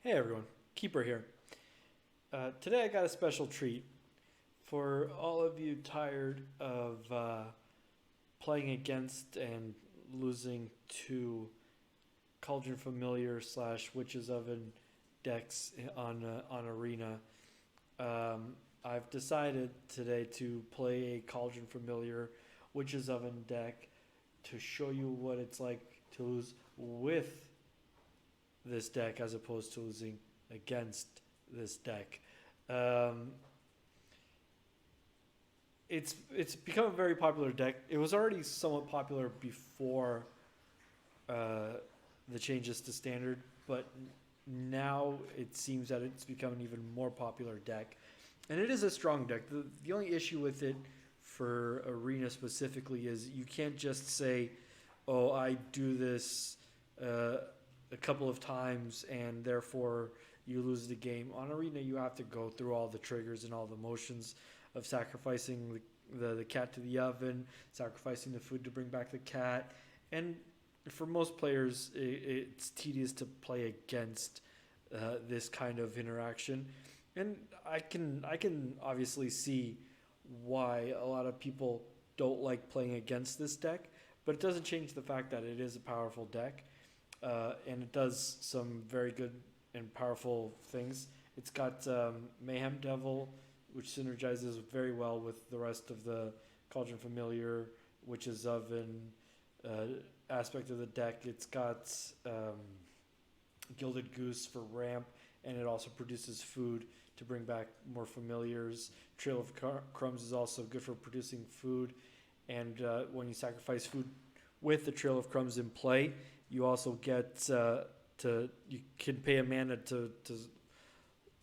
Hey everyone, Keeper here. Today I got a special treat for all of you tired of playing against and losing to Cauldron Familiar slash Witch's Oven decks on Arena. I've decided today to play a Cauldron Familiar Witch's Oven deck to show you what it's like to lose with this deck as opposed to losing against this deck. Um, it's become a very popular deck. It was already somewhat popular before uh, the changes to standard, but now it seems that it's become an even more popular deck, and it is a strong deck. The only issue with it for arena specifically is you can't just say, "Oh, I do this." Uh, a couple of times and therefore you lose the game. On Arena, you have to go through all the triggers and all the motions of sacrificing the cat to the oven, sacrificing the food to bring back the cat. And for most players, it's tedious to play against this kind of interaction. And I can obviously see why a lot of people don't like playing against this deck, but it doesn't change the fact that it is a powerful deck, and it does some very good and powerful things. It's got Mayhem Devil, which synergizes very well with the rest of the Cauldron Familiar, Witch's Oven aspect of the deck. It's got Gilded Goose for ramp, and it also produces food to bring back more familiars. Trail of Crumbs is also good for producing food, and when you sacrifice food with the Trail of Crumbs in play, you also get you can pay a mana to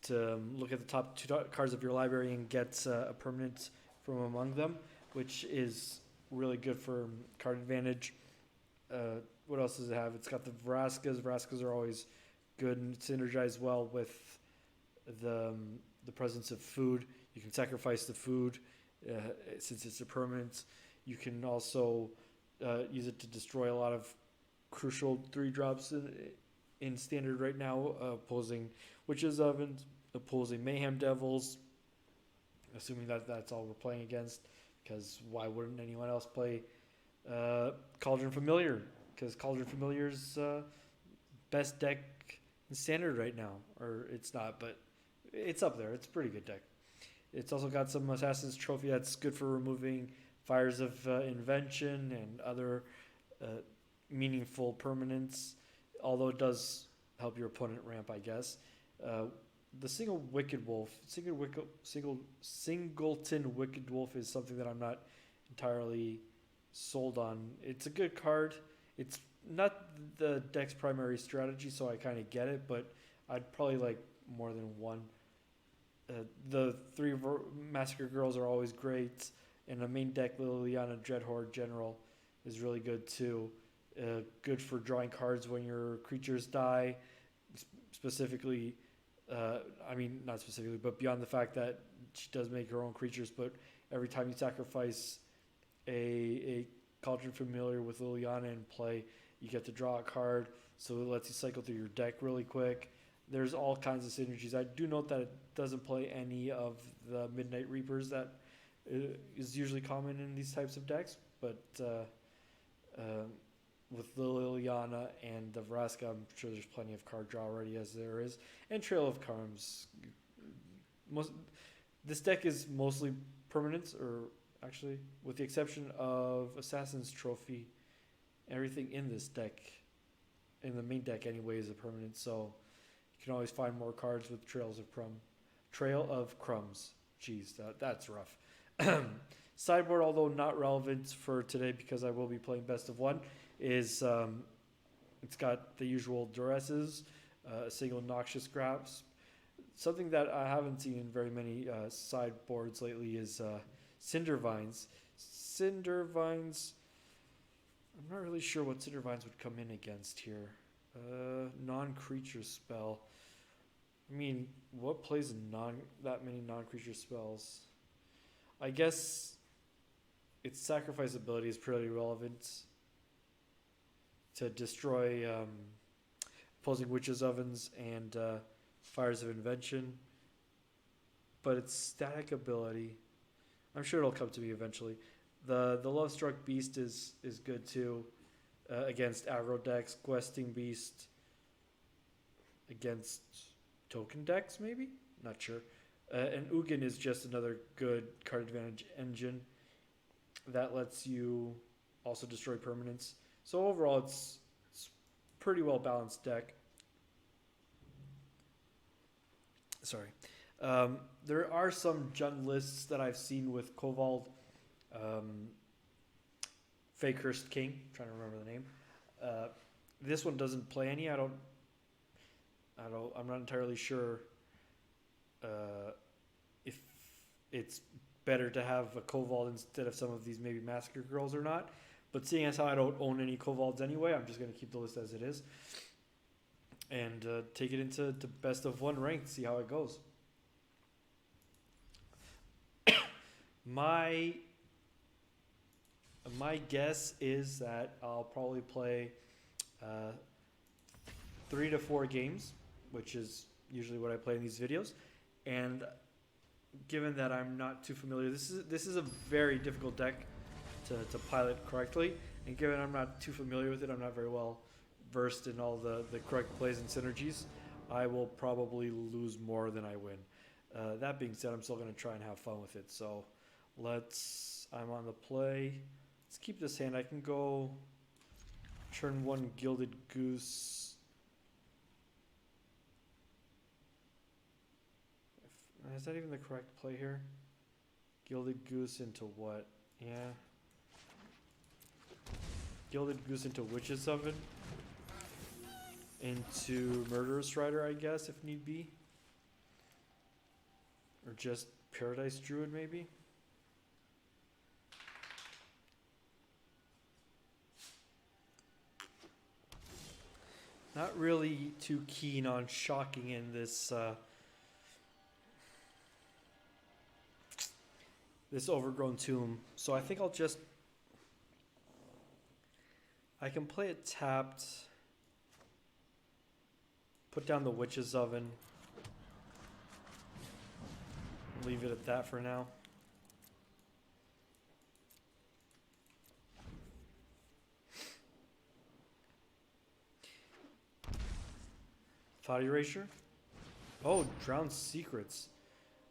look at the top two cards of your library and get a permanent from among them, which is really good for card advantage. What else does it have? It's got the Vraskas. Vraskas are always good and synergize well with the presence of food. You can sacrifice the food since it's a permanent. You can also use it to destroy a lot of crucial 3 drops in standard right now, opposing Witches Ovens, opposing Mayhem Devils, assuming that that's all we're playing against, because why wouldn't anyone else play Cauldron Familiar? Because Cauldron Familiar's best deck in standard right now, or it's not, but it's up there. It's a pretty good deck. It's also got some Assassin's Trophy that's good for removing Fires of Invention and other uh, meaningful permanents, although it does help your opponent ramp, I guess. Uh, the single Wicked Wolf, singleton Wicked Wolf is something that I'm not entirely sold on. It's a good card. It's not the deck's primary strategy, so I kind of get it, but I'd probably like more than one. The three Massacre Girls are always great, and the main deck, Liliana Dreadhorde General, is really good too. Good for drawing cards when your creatures die. Specifically, I mean, not specifically, but beyond the fact that she does make her own creatures, but every time you sacrifice a Cauldron Familiar with Liliana in play, you get to draw a card, so it lets you cycle through your deck really quick. There's all kinds of synergies. I do note that it doesn't play any of the Midnight Reapers that is usually common in these types of decks, but with Liliana and the Vraska, I'm sure there's plenty of card draw already as there is. And Trail of Crumbs. This deck is mostly permanents, or actually, with the exception of Assassin's Trophy, everything in this deck, in the main deck anyway, is a permanent. So you can always find more cards with Trail of Crumbs. Jeez, that's rough. Sideboard, although not relevant for today because I will be playing best of one, is it's got the usual duresses, a single noxious grasp. Something that I haven't seen in very many sideboards lately is Cinder Vines. Cinder Vines, I'm not really sure what Cinder Vines would come in against here. Non-creature spell. I mean, what plays that many non-creature spells? I guess its sacrifice ability is pretty relevant to destroy opposing Witches' Ovens and Fires of Invention. But its static ability, I'm sure it'll come to me eventually. The Love Struck Beast is good too against aggro decks. Questing Beast against token decks, maybe? Not sure. And Ugin is just another good card advantage engine that lets you also destroy permanents. So overall, it's pretty well balanced deck. Sorry. There are some Jund lists that I've seen with Kobold, Fakehurst King. I'm trying to remember the name. This one doesn't play any. I'm not entirely sure if it's better to have a Kobold instead of some of these maybe Massacre Girls or not. But seeing as how I don't own any Kobolds anyway, I'm just going to keep the list as it is and take it into best of one ranked, see how it goes. My guess is that I'll probably play 3 to 4 games, which is usually what I play in these videos. And given that I'm not too familiar, this is a very difficult deck to pilot correctly. And given I'm not too familiar with it, I'm not very well versed in all the correct plays and synergies, I will probably lose more than I win. That being said, I'm still going to try and have fun with it. So I'm on the play. Let's keep this hand. I can go turn 1 Gilded Goose. Is that even the correct play here? Gilded Goose into what? Yeah. Gilded Goose into Witch's Oven. Into Murderous Rider, I guess, if need be. Or just Paradise Druid, maybe? Not really too keen on shocking in this this Overgrown Tomb. So I think I can play it tapped, put down the Witch's Oven, leave it at that for now. Thought Erasure? Oh, Drowned Secrets.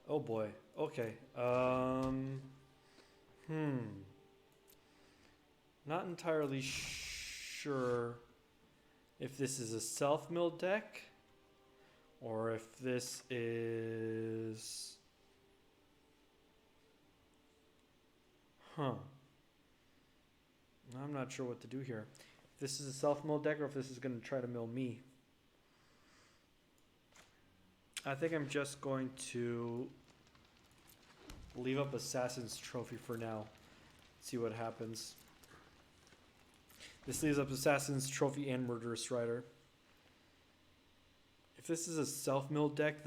Oh boy. Okay. Not entirely sure if this is a self-milled deck or if this is... I'm not sure what to do here. If this is a self-milled deck or if this is going to try to mill me. I think I'm just going to leave up Assassin's Trophy for now. See what happens. This leaves up Assassin's Trophy and Murderous Rider. If this is a self-milled deck,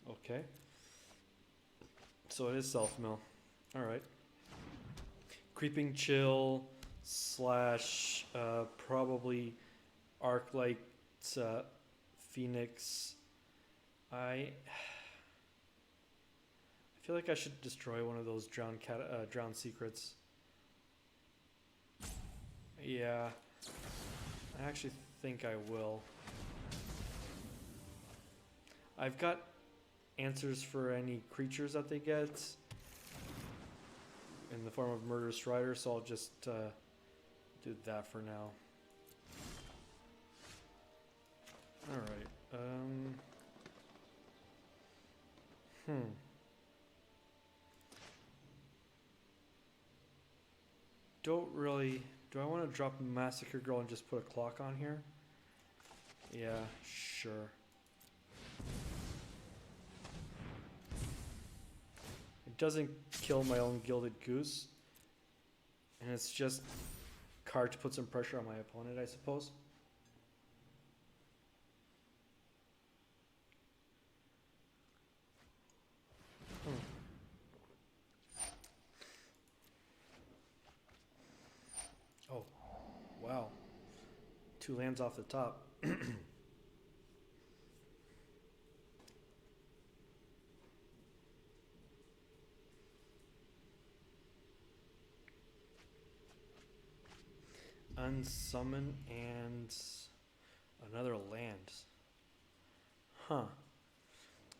okay. So it is self-mill. Alright. Creeping Chill / probably Arclight Phoenix. I feel like I should destroy one of those drowned secrets. Yeah, I actually think I will. I've got answers for any creatures that they get in the form of Murderous Rider, so I'll just do that for now. Alright, Don't really... Do I want to drop Massacre Girl and just put a clock on here? Yeah, sure. It doesn't kill my own Gilded Goose. And it's just card to put some pressure on my opponent, I suppose. Oh, wow. 2 lands off the top. Unsummon and another land. Huh.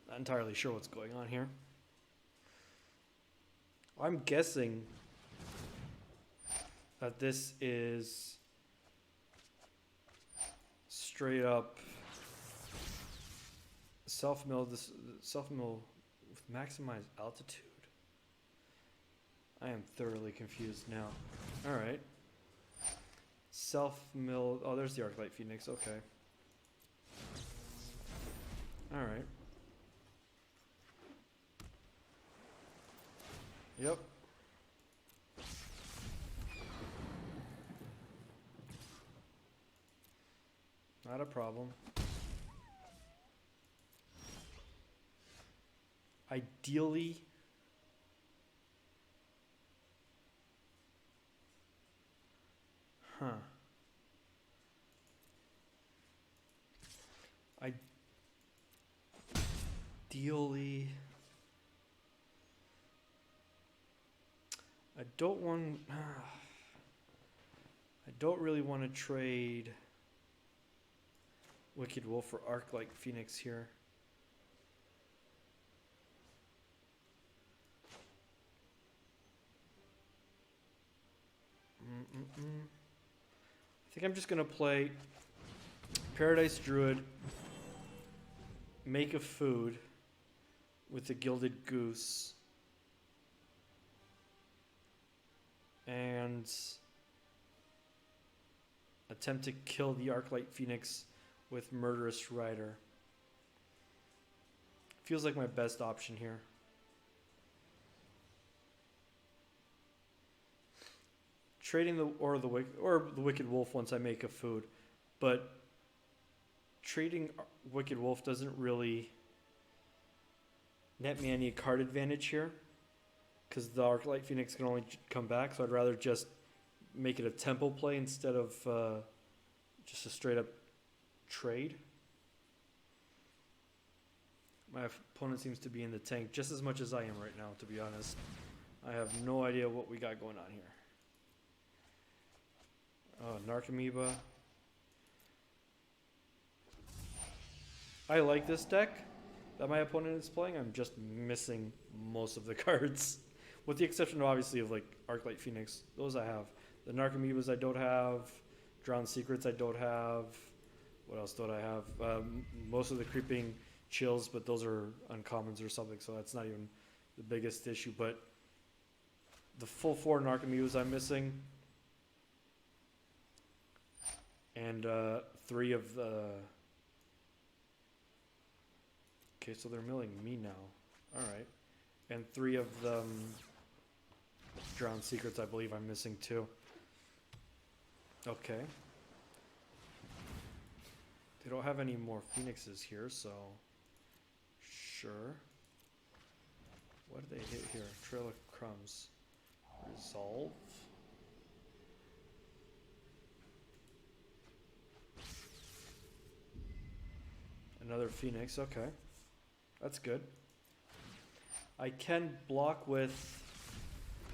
Not entirely sure what's going on here. I'm guessing that this is straight up self-mill with maximized altitude. I am thoroughly confused now. Alright. Self-mill. Oh, there's the Arclight Phoenix. Okay. Alright. Yep. Not a problem. Ideally, Ideally, I don't really want to trade Wicked Wolf for Arclight Phoenix here. I think I'm just going to play Paradise Druid, make a food with the Gilded Goose, and attempt to kill the Arclight Phoenix with Murderous Rider. Feels like my best option here. Trading the Wicked Wolf once I make a food, but trading Wicked Wolf doesn't really net me any card advantage here, because the Arclight Phoenix can only come back, so I'd rather just make it a tempo play instead of just a straight up trade. My opponent seems to be in the tank just as much as I am right now, to be honest. I have no idea what we got going on here. Oh, Narcomoeba. I like this deck that my opponent is playing. I'm just missing most of the cards, with the exception, obviously, of like Arclight Phoenix. Those I have. The Narcomoebas I don't have. Drowned Secrets I don't have. What else don't I have? Most of the Creeping Chills, but those are uncommons or something, so that's not even the biggest issue. But the full 4 Narcomoebas I'm missing, and 3 of the... Okay, so they're milling me now. Alright. And 3 of the Drowned Secrets I believe I'm missing too. Okay. They don't have any more Phoenixes here, so... Sure. What did they hit here? Trail of Crumbs. Resolve. Another Phoenix, okay. That's good. I can block with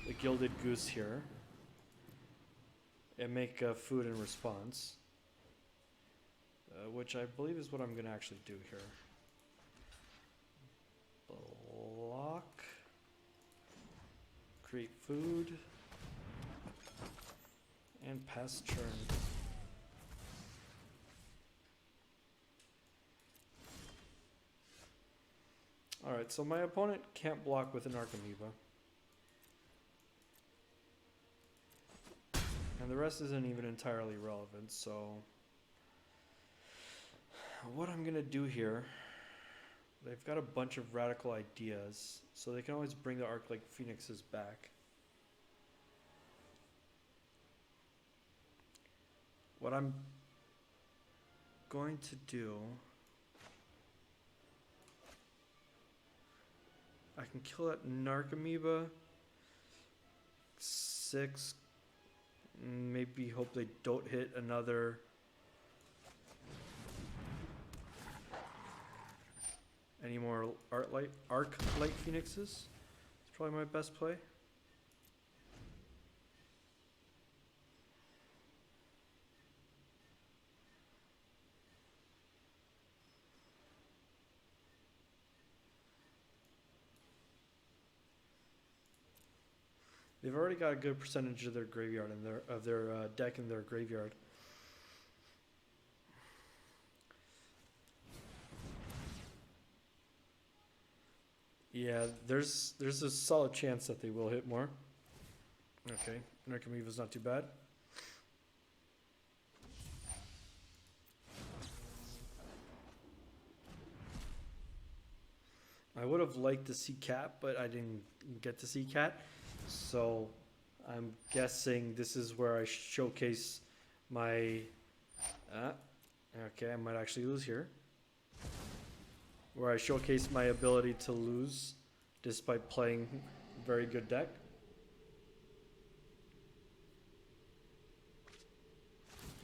the Gilded Goose here and make food in response, which I believe is what I'm going to actually do here. Block, create food, and pass turn. Alright, so my opponent can't block with an Archamoeba. And the rest isn't even entirely relevant, so... What I'm going to do here... They've got a bunch of radical ideas, so they can always bring the Arclight Phoenixes back. What I'm going to do... I can kill that Narcomoeba. 6. Maybe hope they don't hit another any more arc light phoenixes. It's probably my best play. They've already got a good percentage of their graveyard in their deck in their graveyard. Yeah, there's a solid chance that they will hit more. Okay, Narcomoeva's not too bad. I would have liked to see Cat, but I didn't get to see Cat. So I'm guessing this is where I showcase my... okay, I might actually lose here. Where I showcase my ability to lose despite playing a very good deck.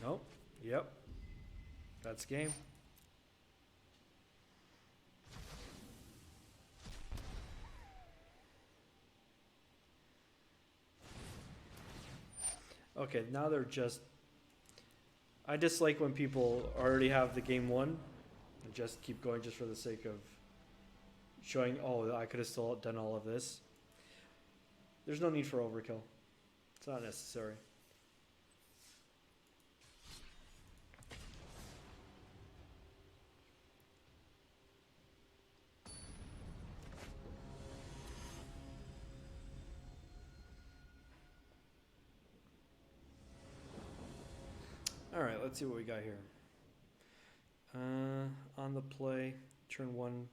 Nope. Yep. That's game. Okay, now they're just... I dislike when people already have the game won and just keep going just for the sake of showing, oh, I could have still done all of this. There's no need for overkill. It's not necessary. Alright, let's see what we got here. On the play, turn 1,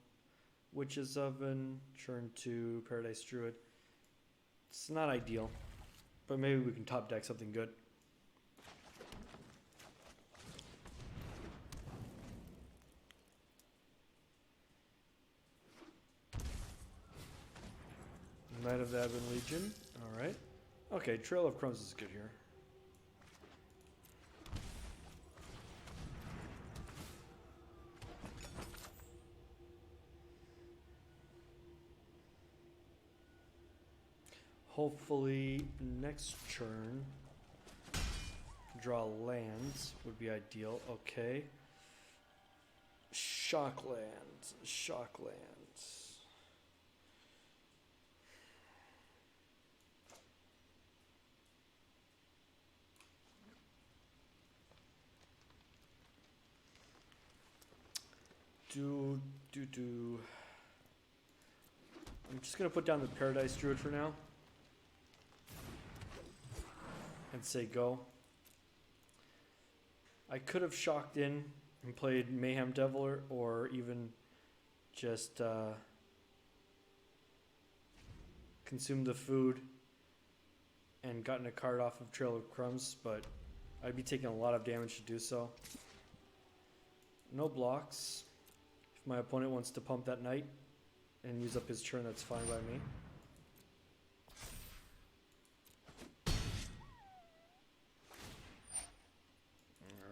Witch's Oven, turn 2, Paradise Druid. It's not ideal, but maybe we can top deck something good. Knight of the Ebon Legion, alright. Okay, Trail of Crumbs is good here. Hopefully next turn draw lands would be ideal. Okay. Shocklands. I'm just gonna put down the Paradise Druid for now. And say go. I could have shocked in and played Mayhem Devil or even just consumed the food and gotten a card off of Trail of Crumbs, but I'd be taking a lot of damage to do so. No blocks. If my opponent wants to pump that knight and use up his turn, that's fine by me.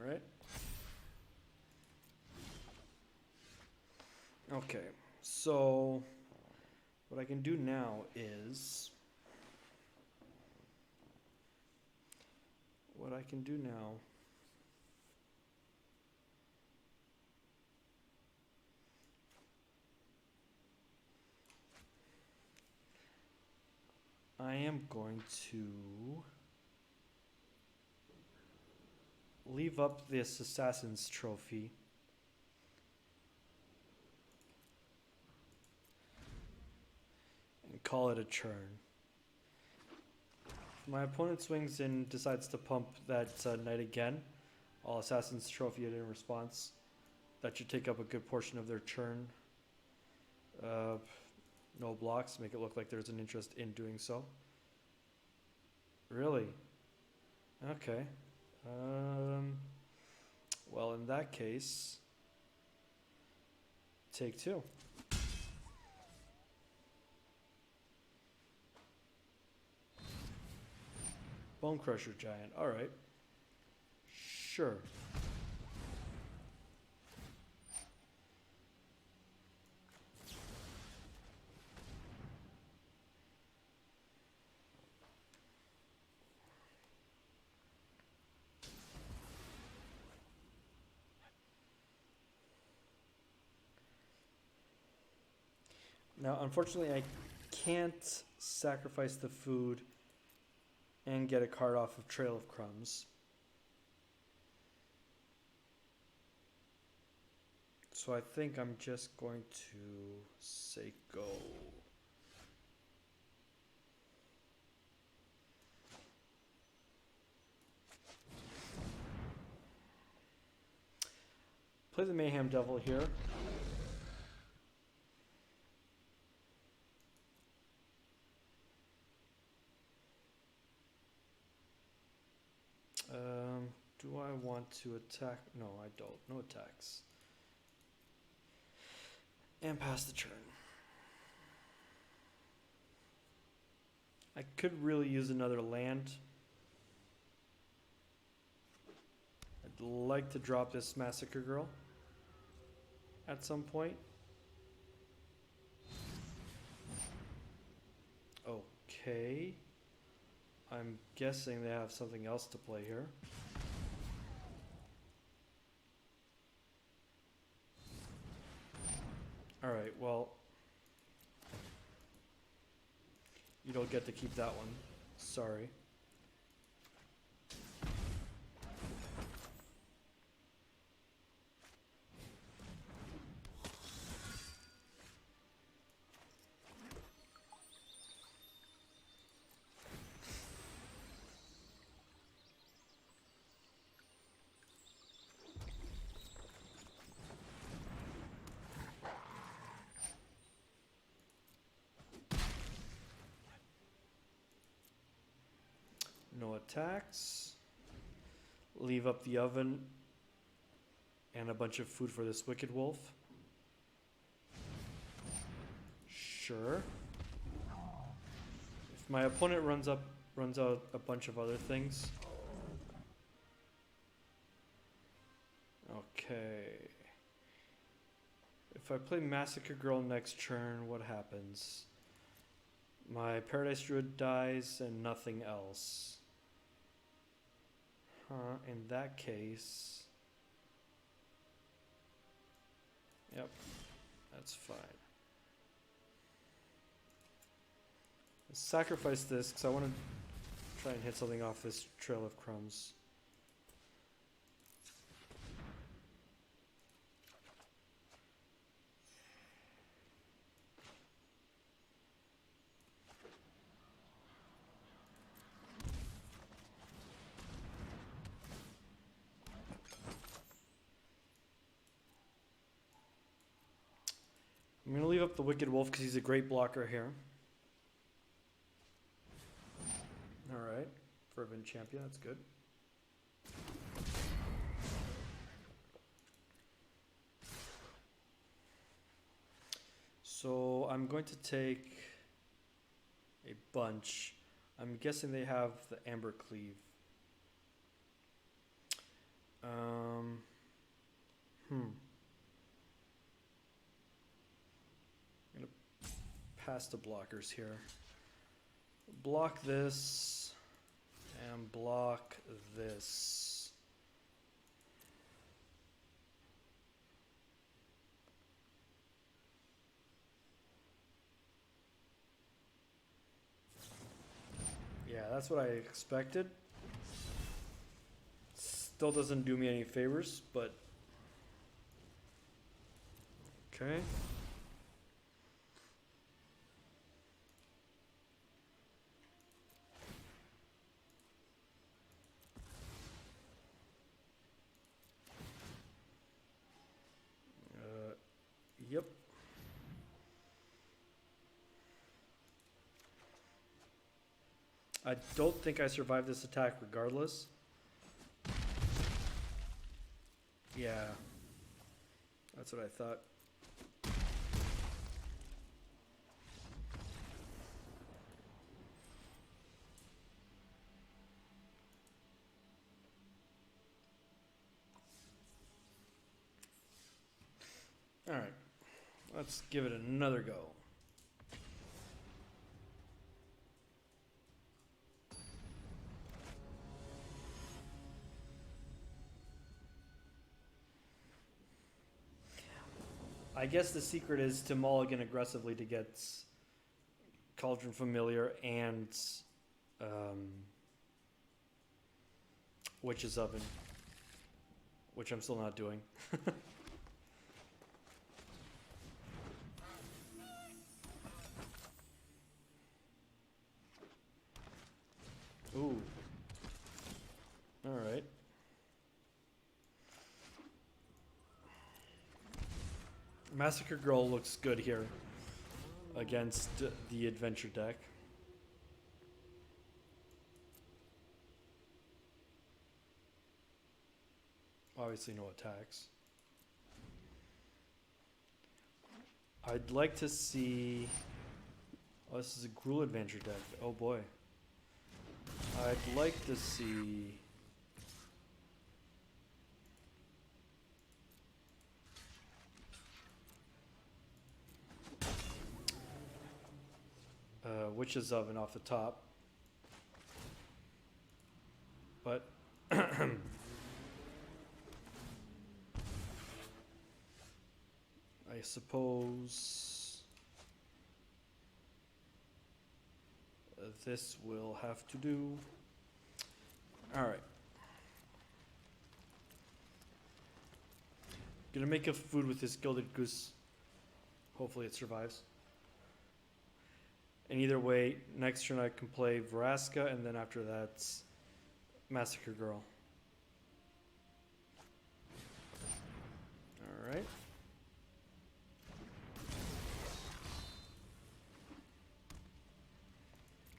Alright. Okay, so what I can do now is... I am going to leave up this Assassin's Trophy and call it a turn. If my opponent swings in and decides to pump that knight again, I'll Assassin's Trophy it in response. That should take up a good portion of their turn. No blocks, make it look like there's an interest in doing so. Really? Okay. Well, in that case, take two. Bone Crusher Giant, alright. Sure. Now, unfortunately, I can't sacrifice the food and get a card off of Trail of Crumbs. So I think I'm just going to say go. Play the Mayhem Devil here. Do I want to attack? No, I don't. No attacks. And pass the turn. I could really use another land. I'd like to drop this Massacre Girl at some point. Okay. I'm guessing they have something else to play here. Alright, well, you don't get to keep that one. Sorry. No attacks. Leave up the oven and a bunch of food for this Wicked Wolf. Sure. If my opponent runs out a bunch of other things. Okay. If I play Massacre Girl next turn, what happens? My Paradise Druid dies and nothing else. In that case... Yep, that's fine. Let's sacrifice this because I want to try and hit something off this Trail of Crumbs. I'm going to leave up the Wicked Wolf because he's a great blocker here. Alright, Fervent Champion, that's good. So I'm going to take a bunch. I'm guessing they have the Amber Cleave. I'm going to pass the blockers here. Block this and block this. Yeah, that's what I expected. Still doesn't do me any favors, but okay. Yep. I don't think I survived this attack regardless. Yeah. That's what I thought. All right. Let's give it another go. I I guess the secret is to mulligan aggressively to get Cauldron Familiar and Witch's Oven, which I'm still not doing. Ooh. Alright. Massacre Girl looks good here against the adventure deck. Obviously no attacks. I'd like to see... Oh, this is a Gruul adventure deck. Oh boy. I'd like to see... Witch's Oven off the top. But... I suppose... this will have to do. Alright. Gonna make a food with this Gilded Goose. Hopefully it survives. And either way, next turn I can play Vraska, and then after that's Massacre Girl. Alright.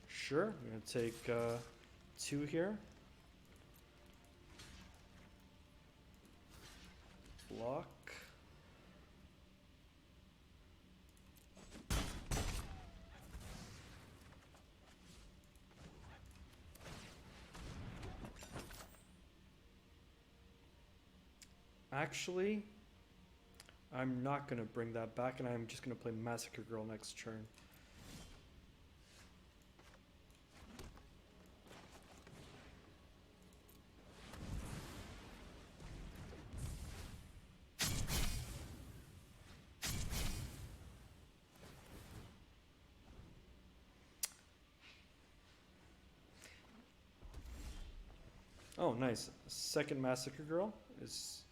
Sure, I'm going to take 2 here. Block. Actually, I'm not going to bring that back, and I'm just going to play Massacre Girl next turn. Oh, nice. Second Massacre Girl is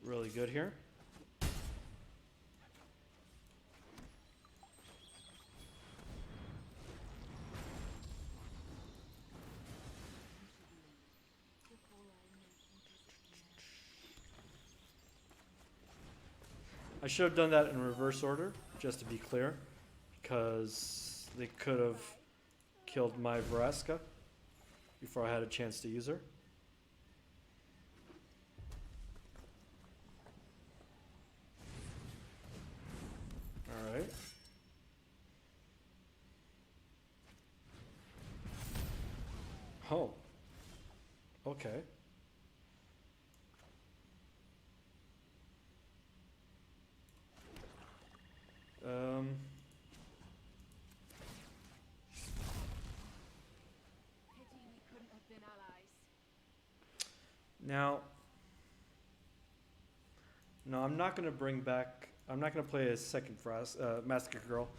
really good here. I should have done that in reverse order, just to be clear, because they could have killed my Vraska before I had a chance to use her. Alright. Oh. Okay. Now, no, I'm not going to bring back, I'm not going to play a second Massacre Girl.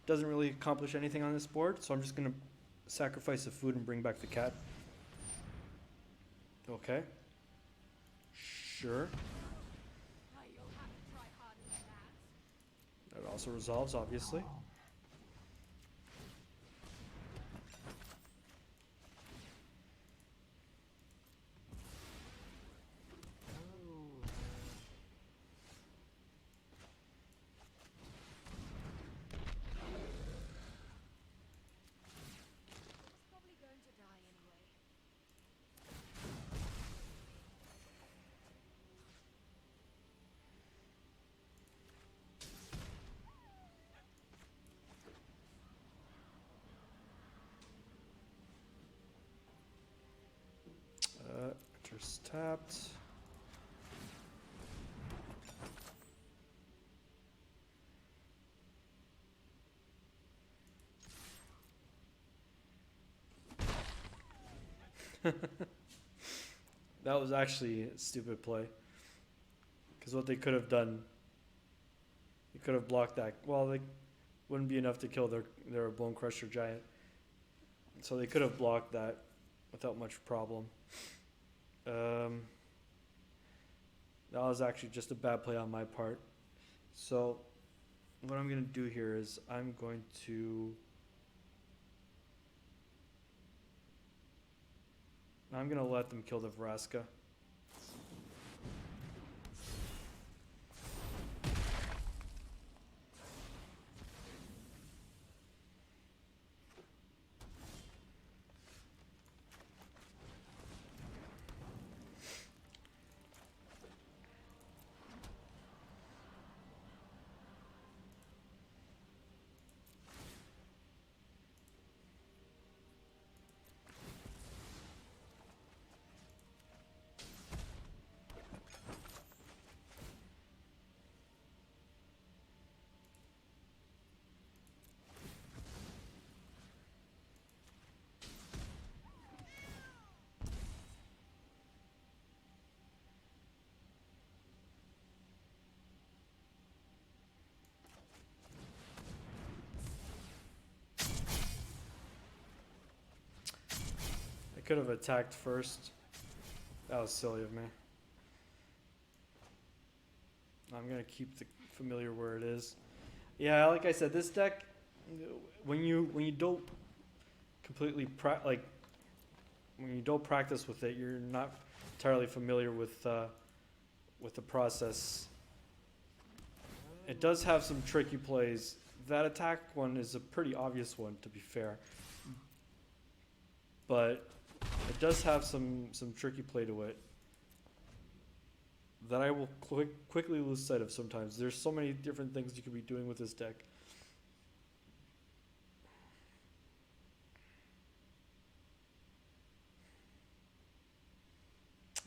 Doesn't really accomplish anything on this board, so I'm just going to sacrifice the food and bring back the cat. Okay. Sure. That also resolves, obviously. Enters tapped. That was actually a stupid play. Because what they could have done You could have blocked that. Well, they wouldn't be enough to kill their Bone Crusher Giant. So they could have blocked that without much problem. That was actually just a bad play on my part. So what I'm going to do here is I'm going to let them kill the Vraska. Could have attacked first. That was silly of me. I'm gonna keep the familiar where it is. Yeah, like I said, this deck, when you don't completely when you don't practice with it, you're not entirely familiar with the process. It does have some tricky plays. That attack one is a pretty obvious one, to be fair, but it does have some tricky play to it that I will quickly lose sight of sometimes. There's so many different things you could be doing with this deck.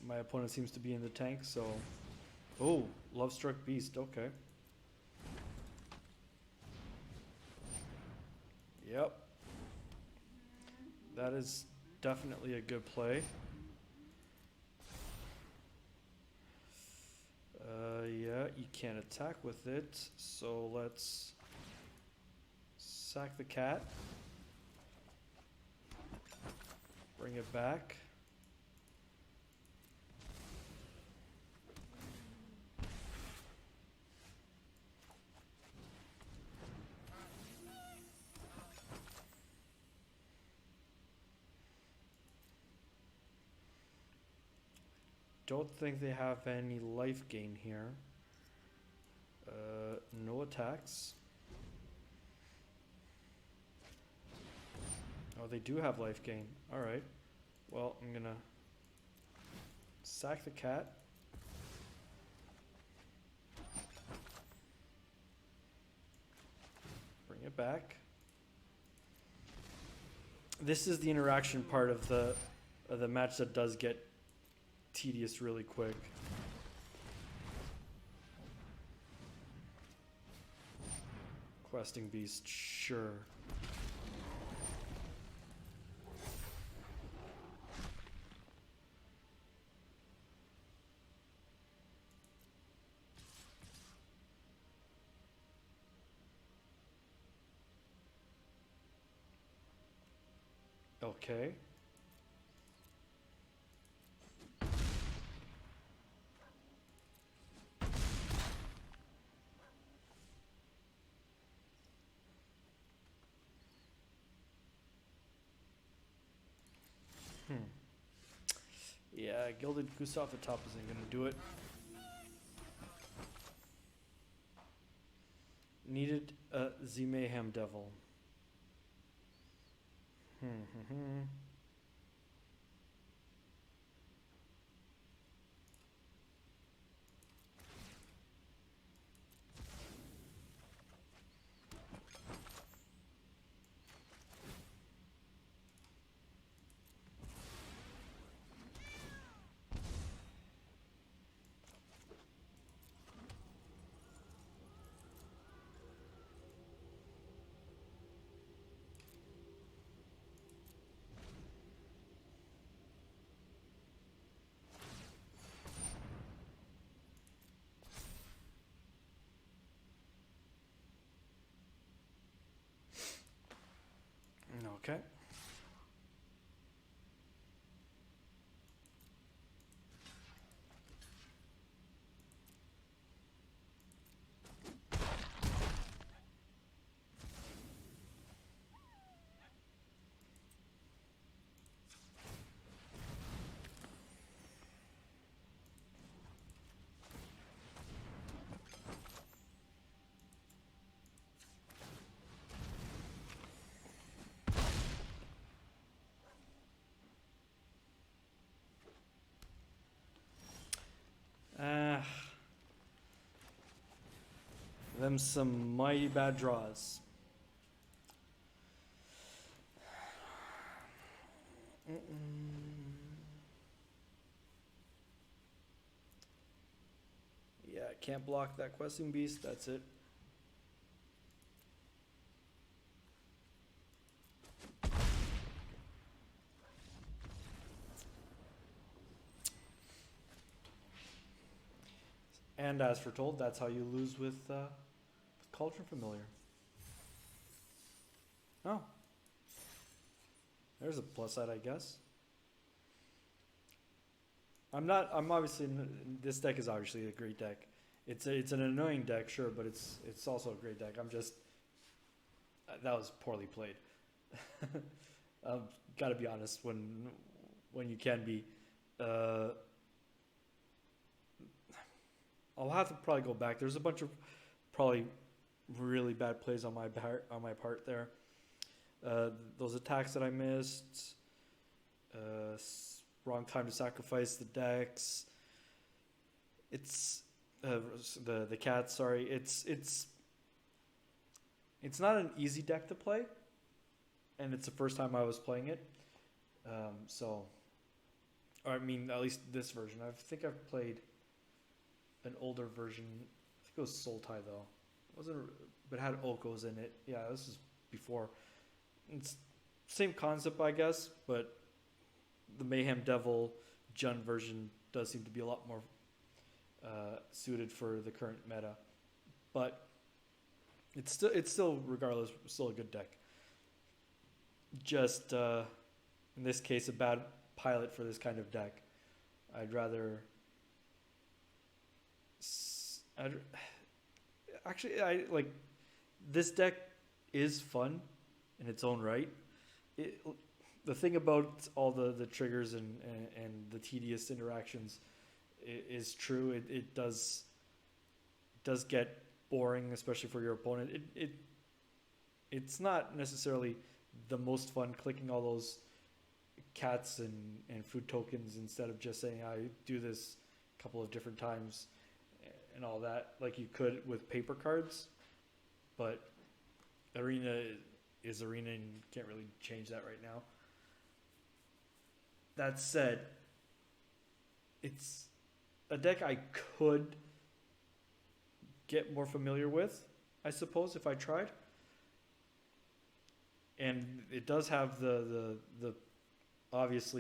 My opponent seems to be in the tank, so... Oh, Lovestruck Beast, okay. Yep. That is definitely a good play. Yeah, you can't attack with it, so let's sack the cat. Bring it back. Don't think they have any life gain here. No attacks. Oh, they do have life gain. Alright. Well, I'm gonna sack the cat. Bring it back. This is the interaction part of the match that does get tedious really quick. Questing Beast, sure. Okay. Yeah, Gilded Goose off the top isn't going to do it. Needed the Mayhem Devil. Okay. Them some mighty bad draws. Yeah, can't block that questing beast. That's it. And as foretold, that's how you lose with Cauldron Familiar. Oh. There's a plus side, I guess. I'm obviously, this deck is obviously a great deck. It's an annoying deck, sure, but it's also a great deck. I'm just, that was poorly played. Gotta be honest when you can be. I'll have to probably go back. There's a bunch of probably really bad plays on my part there. Those attacks that I missed, wrong time to sacrifice the decks. It's the cats. Sorry, it's not an easy deck to play, and it's the first time I was playing it. So, or I mean, at least this version. I think I've played an older version. I think it was Sultai though. It wasn't, but it had Okos in it. Yeah, this is before. It's same concept, I guess, but the Mayhem Devil Jund version does seem to be a lot more suited for the current meta. But it's still regardless still a good deck. Just in this case, a bad pilot for this kind of deck. I'd rather. Actually, I like this deck is fun in its own right. The thing about all the triggers and the tedious interactions is true. It does get boring, especially for your opponent. It's not necessarily the most fun clicking all those cats and food tokens instead of just saying I do this a couple of different times and all that, like you could with paper cards. But Arena is Arena, and you can't really change that right now. That said, it's a deck I could get more familiar with, I suppose, if I tried. And it does have the obvious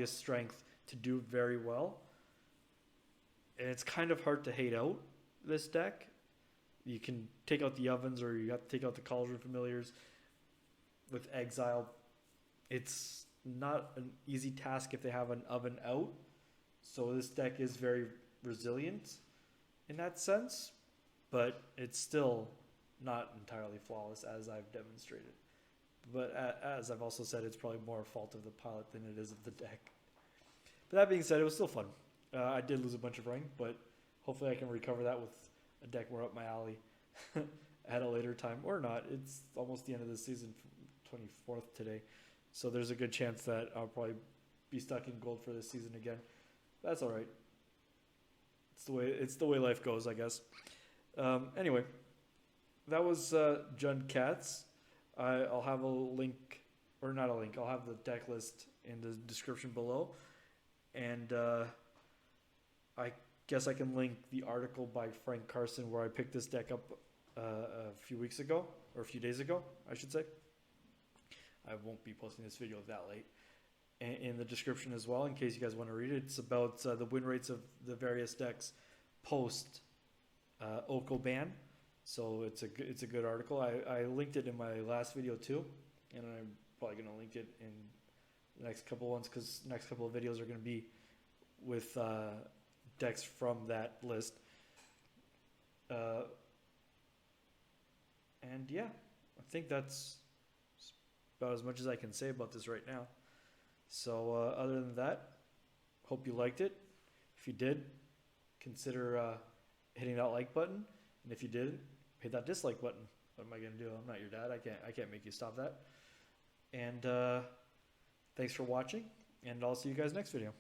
strength to do very well. And it's kind of hard to hate out this deck. You can take out the ovens, or you have to take out the Cauldron Familiars with Exile. It's not an easy task if they have an oven out. So this deck is very resilient in that sense, but it's still not entirely flawless, as I've demonstrated. But as I've also said, it's probably more a fault of the pilot than it is of the deck. But that being said, it was still fun. I did lose a bunch of rank, but hopefully I can recover that with a deck more up my alley at a later time, or not. It's almost the end of the season, 24th today, so there's a good chance that I'll probably be stuck in gold for this season again. That's all right. It's the way life goes, I guess. Anyway, that was Jund Cats. I'll have a link, or not a link. I'll have the deck list in the description below, and I guess I can link the article by Frank Carson where I picked this deck up a few weeks ago, or a few days ago, I should say. I won't be posting this video that late. In the description as well, in case you guys want to read it. It's about the win rates of the various decks post Oko ban. So it's a good article. I linked it in my last video too, and probably gonna link it in the next couple ones because next couple of videos are gonna be with decks from that list. And yeah, I think that's about as much as I can say about this right now. So other than that, hope you liked it. If you did, consider hitting that like button, and if you didn't, hit that dislike button. What am I gonna do? I'm not your dad. I can't make you stop that. And thanks for watching, and I'll see you guys next video.